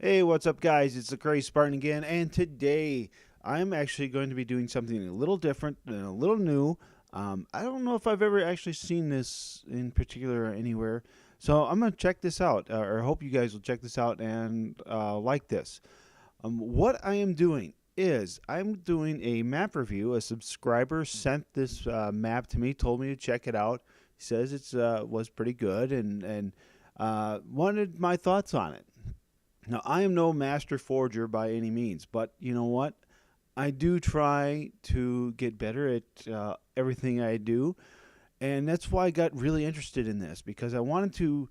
Hey, what's up, guys? It's the Crazy Spartan again, and today I'm actually going to be doing something a little different and a little new. I don't know if I've ever actually seen this in particular anywhere, so I'm going to check this out, or hope you guys will check this out and like this. What I am doing is I'm doing a map review. A subscriber sent this map to me, told me to check it out. He says it was pretty good and wanted my thoughts on it. Now, I am no master forger by any means, but you know what? I do try to get better at everything I do, and that's why I got really interested in this because I wanted to,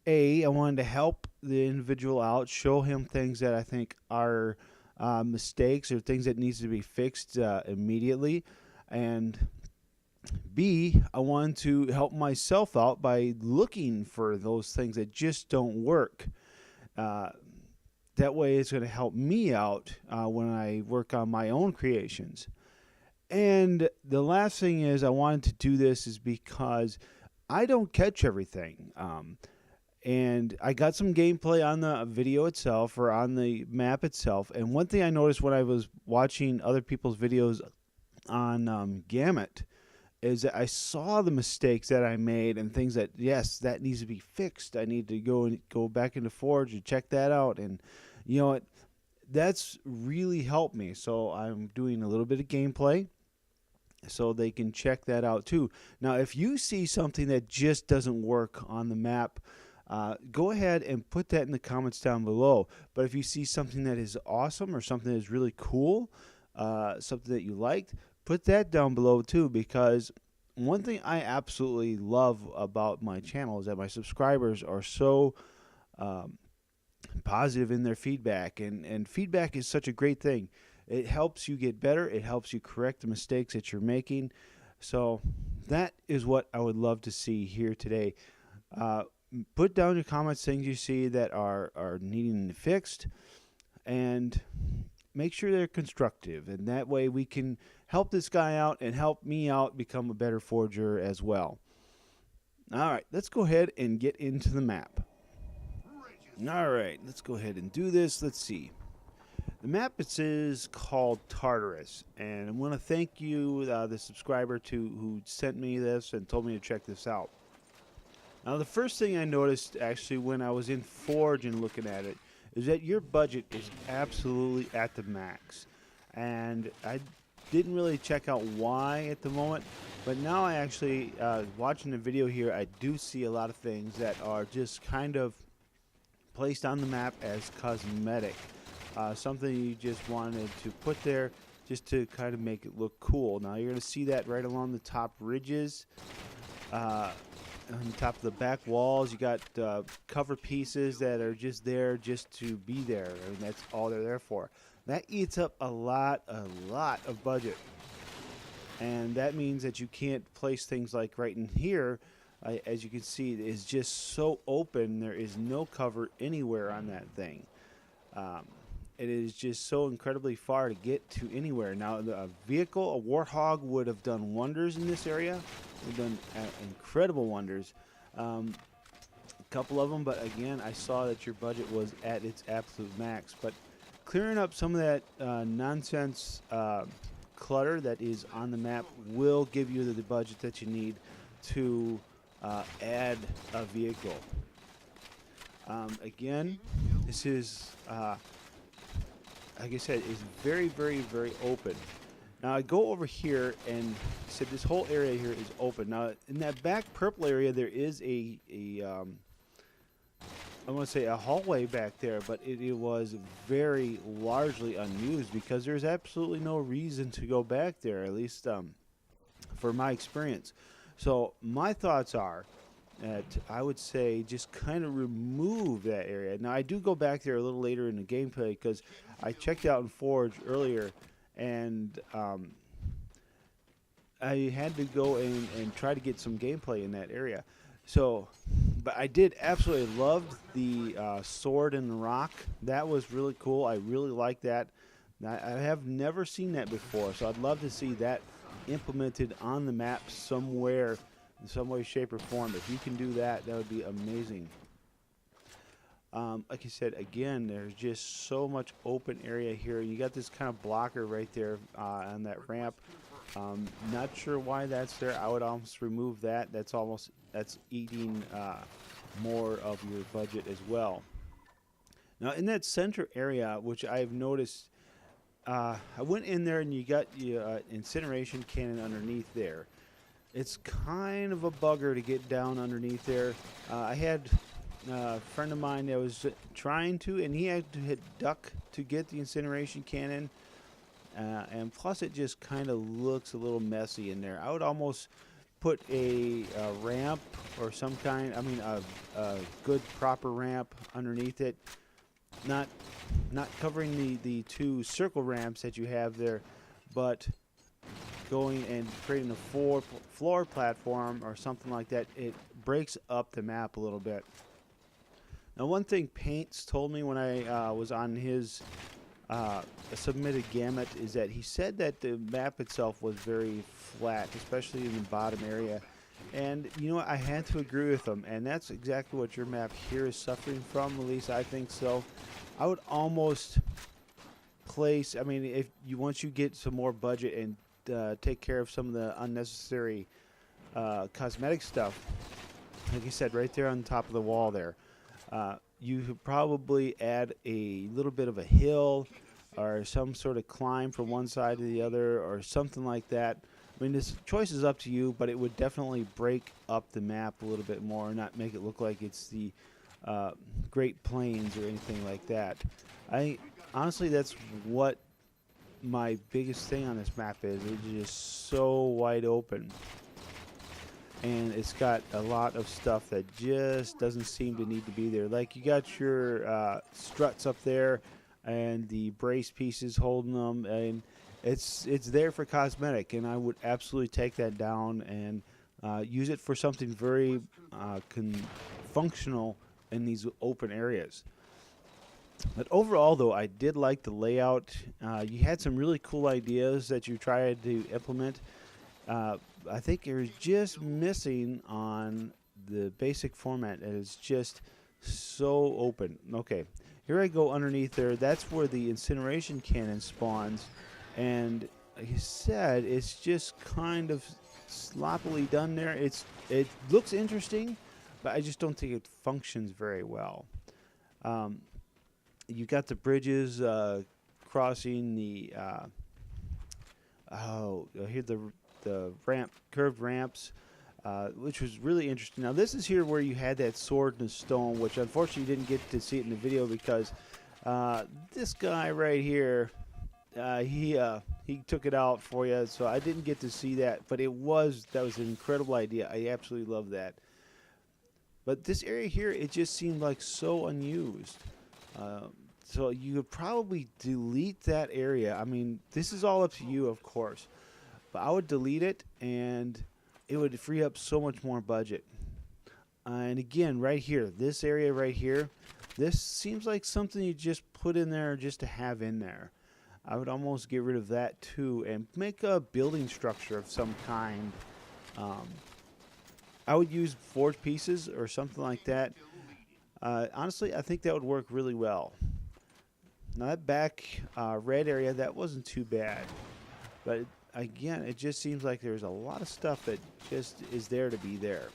I wanted to help the individual out, show him things that I think are mistakes or things that needs to be fixed immediately, and B, I wanted to help myself out by looking for those things that just don't work. Uh, that way, it's going to help me out when I work on my own creations. And the last thing is, I wanted to do this is because I don't catch everything. And I got some gameplay on the video itself or on the map itself. And one thing I noticed when I was watching other people's videos on Gamut is that I saw the mistakes that I made and things that, yes, that needs to be fixed. I need to go back into Forge and check that out. And you know what? That's really helped me. So I'm doing a little bit of gameplay so they can check that out too. Now, if you see something that just doesn't work on the map, go ahead and put that in the comments down below. But if you see something that is awesome or something that is really cool, something that you liked, put that down below too, because one thing I absolutely love about my channel is that my subscribers are so positive in their feedback, and feedback is such a great thing. It helps you get better. It helps you correct the mistakes that you're making. So that is what I would love to see here today. Put down your comments, things you see that are needing fixed, and make sure they're constructive, and that way we can help this guy out and help me out become a better forger as well. All right, let's go ahead and get into the map. All right, let's go ahead and do this. Let's see. The map is called Tartarus, and I want to thank you, the subscriber who sent me this and told me to check this out. Now, the first thing I noticed actually when I was in Forge and looking at it is that your budget is absolutely at the max. And I didn't really check out why at the moment, but now I actually, watching the video here, I do see a lot of things that are just kind of placed on the map as cosmetic. Something you just wanted to put there just to kind of make it look cool. Now, you're going to see that right along the top ridges. On the top of the back walls, you got cover pieces that are just there just to be there, and that's all they're there for. That eats up a lot of budget, and that means that you can't place things like right in here. As you can see, it is just so open. There is no cover anywhere on that thing. It is just so incredibly far to get to anywhere. Now, a vehicle, a Warthog, would have done wonders in this area. Would have done incredible wonders. A couple of them, but again, I saw that your budget was at its absolute max. But clearing up some of that nonsense clutter that is on the map will give you the budget that you need to add a vehicle. Again, this is, like I said, is very open. Now I go over here and said this whole area here is open. Now in that back purple area there is I want to say a hallway back there, but it was very largely unused because there's absolutely no reason to go back there, at least for my experience. So my thoughts are that I would say just kind of remove that area. Now I do go back there a little later in the gameplay because I checked out in Forge earlier, and I had to go and try to get some gameplay in that area. So, but I did absolutely love the sword and rock. That was really cool. I really like that. I have never seen that before, so I'd love to see that implemented on the map somewhere, in some way, shape, or form. If you can do that, that would be amazing. Like I said, again, there's just so much open area here. You got this kind of blocker right there on that ramp. Not sure why that's there. I would almost remove that. That's eating more of your budget as well. Now, in that center area, which I've noticed, I went in there and you got your incineration cannon underneath there. It's kind of a bugger to get down underneath there. I had a friend of mine that was trying to, and he had to hit duck to get the incineration cannon. And plus, it just kind of looks a little messy in there. I would almost put a ramp or some kind, a good proper ramp underneath it. Not covering the two circle ramps that you have there, but going and creating a floor platform or something like that. It breaks up the map a little bit. Now, one thing Paints told me when I was on his submitted gamut is that he said that the map itself was very flat, especially in the bottom area. And you know what, I had to agree with him, and that's exactly what your map here is suffering from. At least I think so. I would almost place, if you once you get some more budget and take care of some of the unnecessary cosmetic stuff, like you said, right there on the top of the wall there, you could probably add a little bit of a hill or some sort of climb from one side to the other or something like that. This choice is up to you, but it would definitely break up the map a little bit more, not make it look like it's the Great Plains or anything like that. Honestly, that's what my biggest thing on this map is. It's just so wide open. And it's got a lot of stuff that just doesn't seem to need to be there. Like you got your struts up there and the brace pieces holding them, and it's there for cosmetic, and I would absolutely take that down and use it for something very functional in these open areas. But overall, though, I did like the layout. You had some really cool ideas that you tried to implement. I think you're just missing on the basic format. It's just so open. Okay, here I go underneath there. That's where the incineration cannon spawns. And like I said, it's just kind of sloppily done there. It looks interesting, but I just don't think it functions very well. You got the bridges crossing the here the curved ramps, which was really interesting. Now this is here where you had that sword and the stone, which unfortunately you didn't get to see it in the video because this guy right here, he took it out for you, so I didn't get to see that. But that was an incredible idea. I absolutely love that. But this area here, it just seemed like so unused. So you could probably delete that area. This is all up to you, of course. But I would delete it, and it would free up so much more budget. And again, right here, this area right here, this seems like something you just put in there just to have in there. I would almost get rid of that too and make a building structure of some kind. I would use forged pieces or something like that. Honestly, I think that would work really well. Now that back red area, that wasn't too bad. But again, it just seems like there's a lot of stuff that just is there to be there.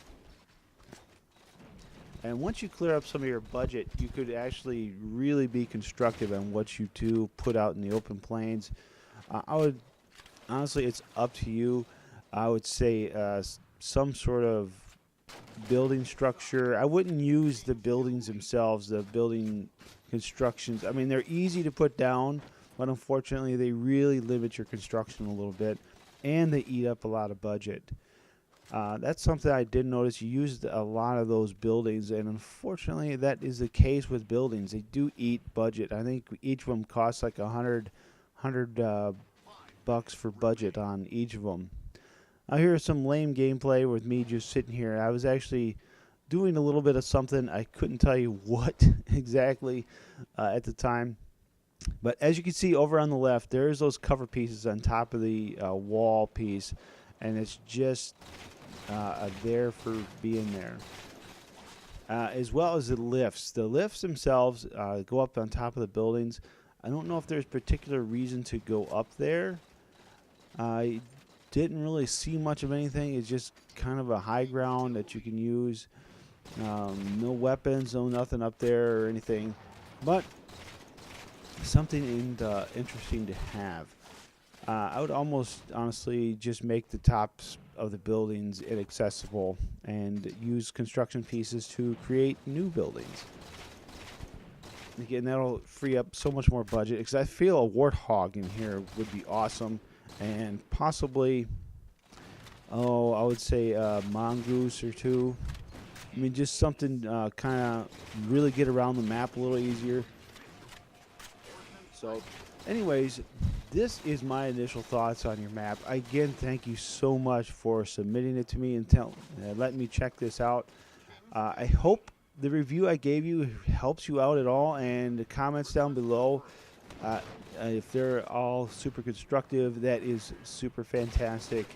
And once you clear up some of your budget, you could actually really be constructive on what you do put out in the open plains. I would, honestly, it's up to you. I would say some sort of building structure. I wouldn't use the buildings themselves, the building constructions. They're easy to put down, but unfortunately they really limit your construction a little bit, and they eat up a lot of budget. That's something I did notice. You used a lot of those buildings, and unfortunately that is the case with buildings. They do eat budget. I think each of them costs like $100 bucks for budget on each of them. Now here's some lame gameplay with me just sitting here. I was actually doing a little bit of something. I couldn't tell you what exactly at the time. But as you can see over on the left, there's those cover pieces on top of the wall piece, and it's just there for being there. as well as the lifts. The lifts themselves go up on top of the buildings. I don't know if there's particular reason to go up there. I didn't really see much of anything. It's just kind of a high ground that you can use. No weapons, no nothing up there or anything, but something interesting to have. I would almost honestly just make the tops of the buildings inaccessible and use construction pieces to create new buildings. Again, that'll free up so much more budget, because I feel a warthog in here would be awesome, and possibly, I would say a mongoose or two. I mean, just something kind of really get around the map a little easier. So, anyways, this is my initial thoughts on your map. Again, thank you so much for submitting it to me and letting me check this out. I hope the review I gave you helps you out at all, and the comments down below, if they're all super constructive, that is super fantastic.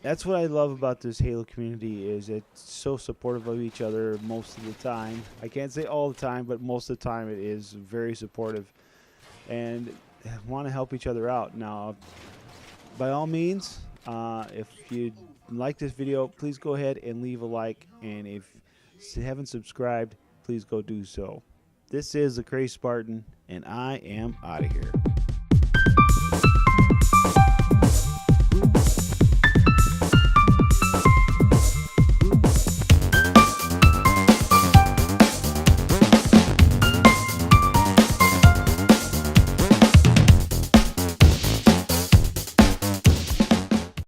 That's what I love about this Halo community, is it's so supportive of each other most of the time. I can't say all the time, but most of the time it is very supportive, and want to help each other out. Now, by all means, if you like this video, please go ahead and leave a like, and if you haven't subscribed, please go do so. This is the Crazy Spartan, and I am out of here.